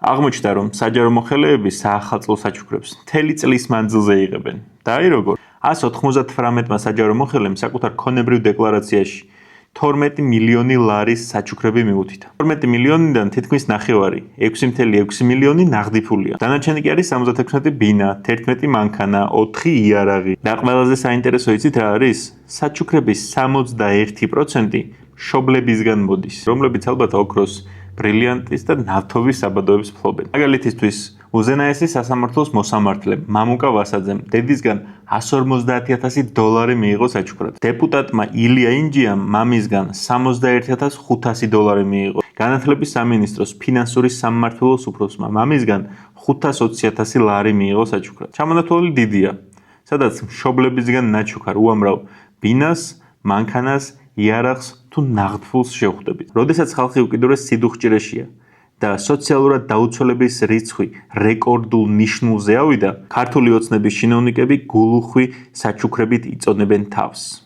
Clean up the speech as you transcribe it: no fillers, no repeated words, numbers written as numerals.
აღმოჩნდა, რომ საჯარო მოხელეები საახალწლო საჩუქრებს მთელი წლის მანძილზე იღებენ. და აი როგორ 198-მა საჯარო მოხელემ საკუთარ ქონებრივ დეკლარაციაში 12 მილიონი ლარის საჩუქრები მიუთითა. 12 მილიონიდან თითქმის ნახევარი, 6.6 მილიონი ნაღდი ფულია. დანარჩენი კი არის 76 ბინა, 11 მანქანა, 4 იარაღი. და ყველაზე საინტერესო იცით რა არის? საჩუქრების 61% მშობლებისგან მოდის, რომლებიც ალბათ ოქროს, ბრილიანტის და ნავთობის საბადოებს ფლობენ. მაგალითისთვის, უზენაესი სასამართლოს მოსამართლემ მამუკა ვასაძემ დედისგან $150,000 მიიღო საჩუქრად. დეპუტატმა ილია ინჯიამ მამისგან $61,500 მიიღო. განათლების სამინისტროს ფინანსური სამმართველოს უფროსმა მამისგან $520,000 მიიღო საჩუქრად. ჩამონათვალი დიდია, სადაც მშობლებისგან ნაჩუქარ უამრავ ბინას, მანქანას, იარაღს თუ ნაღდფულს შევხვდებით. როდესაც ხალხი უკიდურეს სიდუხჭირეშია და სოციალურად დაუცველების რიცხვი რეკორდულ ნიშნულზე ავიდა, ქართული ოცნების ჩინოვნიკები გულუხვი საჩუქრებით იწონებენ თავს.